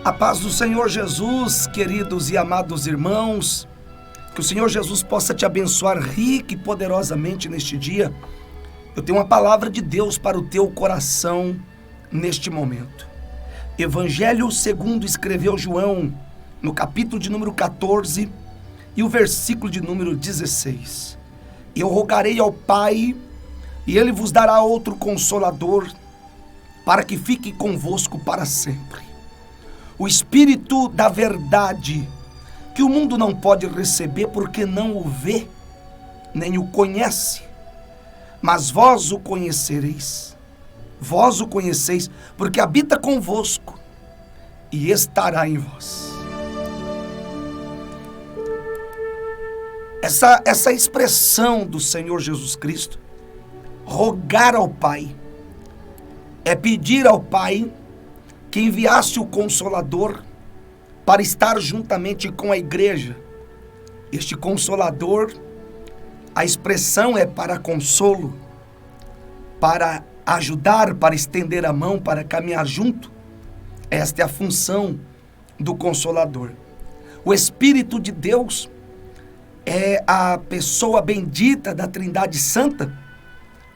A paz do Senhor Jesus, queridos e amados irmãos, que o Senhor Jesus possa te abençoar rica e poderosamente neste dia. Eu tenho uma palavra de Deus para o teu coração neste momento. Evangelho segundo escreveu João, no capítulo de número 14 e o versículo de número 16. Eu rogarei ao Pai, e Ele vos dará outro Consolador, para que fique convosco para sempre. O Espírito da verdade, que o mundo não pode receber porque não o vê, nem o conhece. Mas vós o conhecereis. Vós o conheceis, porque habita convosco e estará em vós. Essa expressão do Senhor Jesus Cristo, rogar ao Pai, é pedir ao Pai que enviasse o Consolador para estar juntamente com a igreja. Este Consolador, a expressão é para consolo, para ajudar, para estender a mão, para caminhar junto. Esta é a função do Consolador. O Espírito de Deus é a pessoa bendita da Trindade Santa.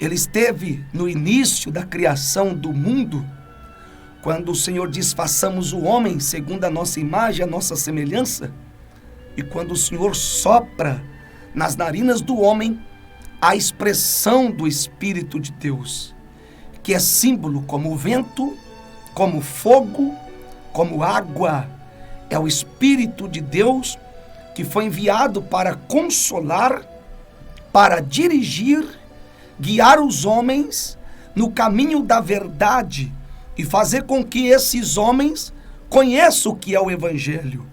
Ele esteve no início da criação do mundo, quando o Senhor diz, façamos o homem segundo a nossa imagem, a nossa semelhança. E quando o Senhor sopra nas narinas do homem a expressão do Espírito de Deus, que é símbolo como o vento, como fogo, como água. É o Espírito de Deus que foi enviado para consolar, para dirigir, guiar os homens no caminho da verdade e fazer com que esses homens conheçam o que é o Evangelho.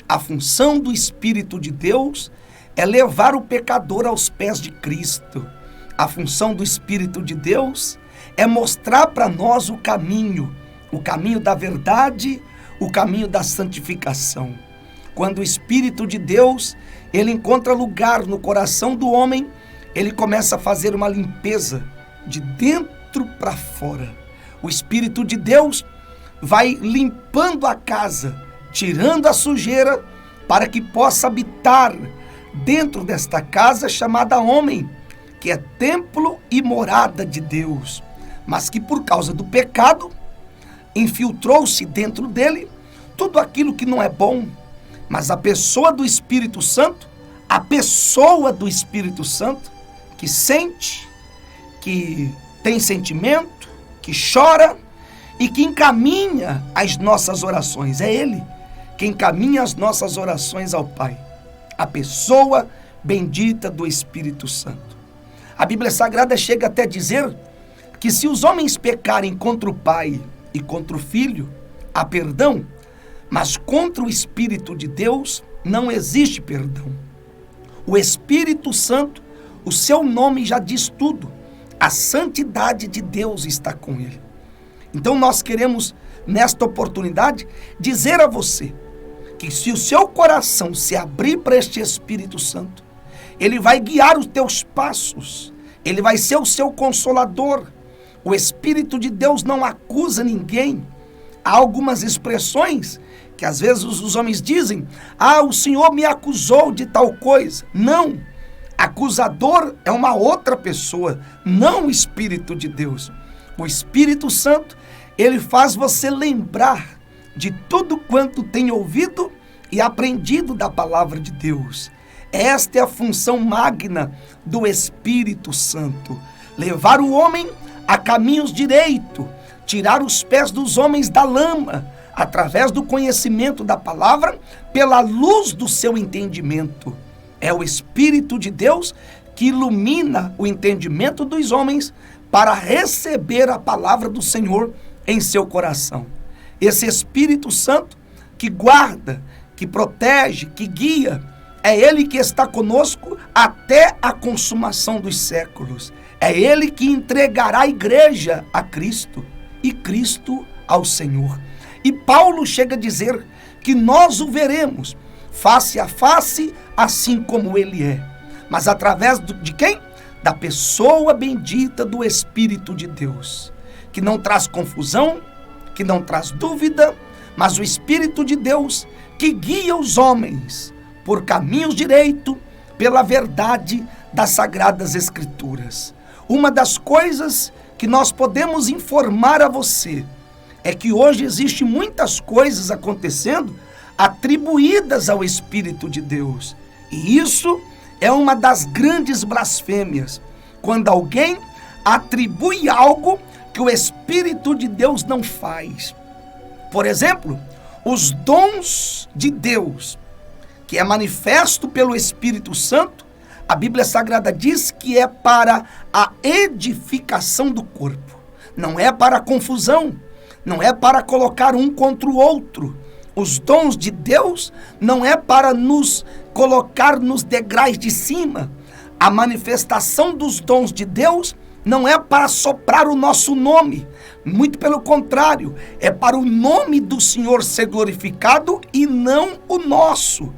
A função do Espírito de Deus é levar o pecador aos pés de Cristo. A função do Espírito de Deus é mostrar para nós o caminho da verdade, o caminho da santificação. Quando o Espírito de Deus, ele encontra lugar no coração do homem, ele começa a fazer uma limpeza de dentro para fora. O Espírito de Deus vai limpando a casa, tirando a sujeira, para que possa habitar dentro desta casa chamada homem, que é templo e morada de Deus, mas que por causa do pecado, infiltrou-se dentro dele tudo aquilo que não é bom. Mas a pessoa do Espírito Santo, que sente, que tem sentimento, que chora e que encaminha as nossas orações. É Ele que encaminha as nossas orações ao Pai. A pessoa bendita do Espírito Santo. A Bíblia Sagrada chega até a dizer que se os homens pecarem contra o Pai e contra o Filho, há perdão, mas contra o Espírito de Deus não existe perdão. O Espírito Santo, o seu nome já diz tudo. A santidade de Deus está com ele. Então nós queremos, nesta oportunidade, dizer a você que se o seu coração se abrir para este Espírito Santo, ele vai guiar os teus passos, ele vai ser o seu consolador. O Espírito de Deus não acusa ninguém. Há algumas expressões que às vezes os homens dizem, o Senhor me acusou de tal coisa. Não. Acusador é uma outra pessoa, não o Espírito de Deus. O Espírito Santo, ele faz você lembrar de tudo quanto tem ouvido e aprendido da palavra de Deus. Esta é a função magna do Espírito Santo. Levar o homem a caminhos direitos, tirar os pés dos homens da lama, através do conhecimento da palavra, pela luz do seu entendimento. É o Espírito de Deus que ilumina o entendimento dos homens para receber a palavra do Senhor em seu coração. Esse Espírito Santo que guarda, que protege, que guia, é Ele que está conosco até a consumação dos séculos. É Ele que entregará a igreja a Cristo e Cristo ao Senhor. E Paulo chega a dizer que nós o veremos face a face, assim como Ele é. Mas através de quem? Da pessoa bendita do Espírito de Deus, que não traz confusão, que não traz dúvida, mas o Espírito de Deus que guia os homens por caminhos direitos, pela verdade das Sagradas Escrituras. Uma das coisas que nós podemos informar a você é que hoje existe muitas coisas acontecendo atribuídas ao Espírito de Deus. E isso é uma das grandes blasfêmias, quando alguém atribui algo que o Espírito de Deus não faz. Por exemplo, os dons de Deus, que é manifesto pelo Espírito Santo, a Bíblia Sagrada diz que é para a edificação do corpo. Não é para a confusão, não é para colocar um contra o outro. Os dons de Deus não é para nos colocar nos degraus de cima. A manifestação dos dons de Deus não é para soprar o nosso nome. Muito pelo contrário, é para o nome do Senhor ser glorificado e não o nosso.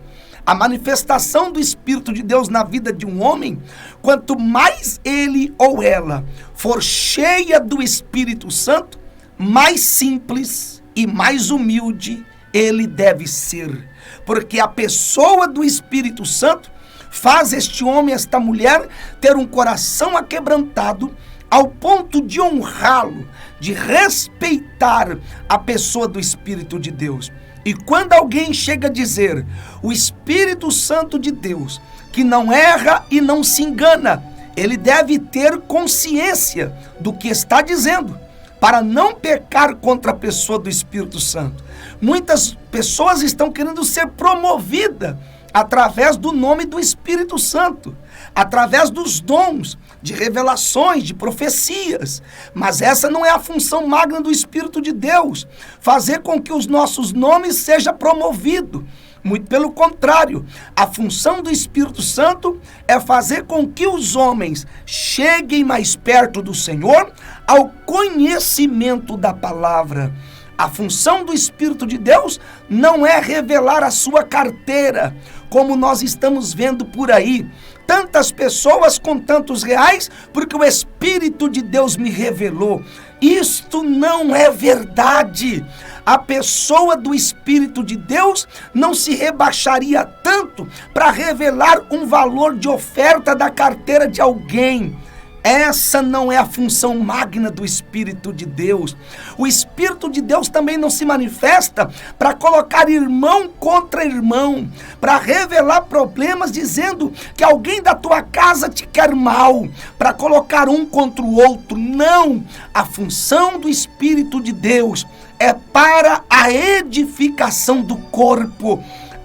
A manifestação do Espírito de Deus na vida de um homem, quanto mais ele ou ela for cheia do Espírito Santo, mais simples e mais humilde ele deve ser. Porque a pessoa do Espírito Santo faz este homem, esta mulher, ter um coração aquebrantado ao ponto de honrá-lo, de respeitar a pessoa do Espírito de Deus. E quando alguém chega a dizer, o Espírito Santo de Deus, que não erra e não se engana, ele deve ter consciência do que está dizendo, para não pecar contra a pessoa do Espírito Santo. Muitas pessoas estão querendo ser promovidas através do nome do Espírito Santo, através dos dons, de revelações, de profecias. Mas essa não é a função magna do Espírito de Deus, fazer com que os nossos nomes sejam promovidos. Muito pelo contrário, a função do Espírito Santo é fazer com que os homens cheguem mais perto do Senhor ao conhecimento da palavra. A função do Espírito de Deus não é revelar a sua carteira, como nós estamos vendo por aí. Tantas pessoas com tantos reais, porque o Espírito de Deus me revelou. Isto não é verdade. A pessoa do Espírito de Deus não se rebaixaria tanto para revelar um valor de oferta da carteira de alguém. Essa não é a função magna do Espírito de Deus. O Espírito de Deus também não se manifesta para colocar irmão contra irmão, para revelar problemas dizendo que alguém da tua casa te quer mal, para colocar um contra o outro. Não! A função do Espírito de Deus é para a edificação do corpo.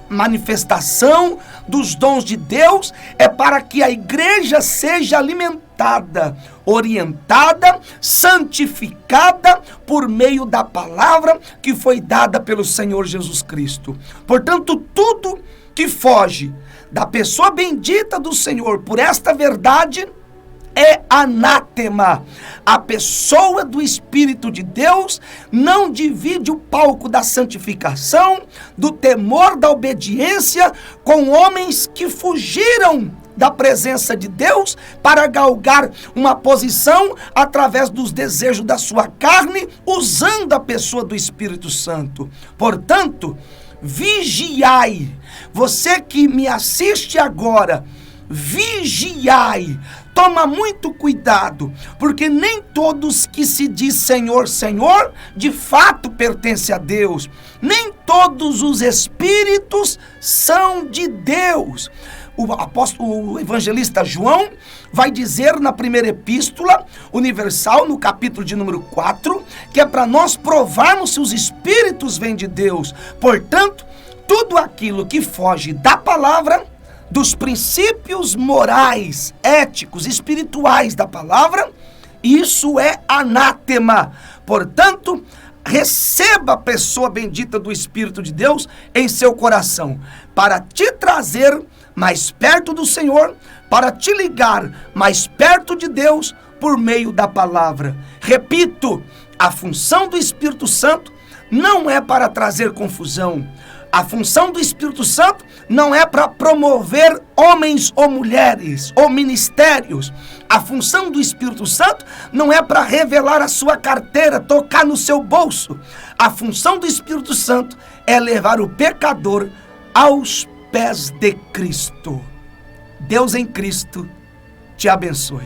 Manifestação dos dons de Deus é para que a igreja seja alimentada, orientada, santificada por meio da palavra que foi dada pelo Senhor Jesus Cristo. Portanto, tudo que foge da pessoa bendita do Senhor por esta verdade é anátema. A pessoa do Espírito de Deus não divide o palco da santificação, do temor, da obediência com homens que fugiram da presença de Deus para galgar uma posição através dos desejos da sua carne, usando a pessoa do Espírito Santo. Portanto, vigiai. Você que me assiste agora, vigiai. Toma muito cuidado, porque nem todos que se diz Senhor, Senhor, de fato pertencem a Deus. Nem todos os espíritos são de Deus. O evangelista João vai dizer na primeira epístola universal, no capítulo de número 4, que é para nós provarmos se os espíritos vêm de Deus. Portanto, tudo aquilo que foge da palavra, dos princípios morais, éticos, espirituais da palavra, isso é anátema. Portanto, receba a pessoa bendita do Espírito de Deus em seu coração, para te trazer mais perto do Senhor, para te ligar mais perto de Deus por meio da palavra. Repito, a função do Espírito Santo não é para trazer confusão. A função do Espírito Santo não é para promover homens ou mulheres ou ministérios. A função do Espírito Santo não é para revelar a sua carteira, tocar no seu bolso. A função do Espírito Santo é levar o pecador aos pés de Cristo. Deus em Cristo te abençoe.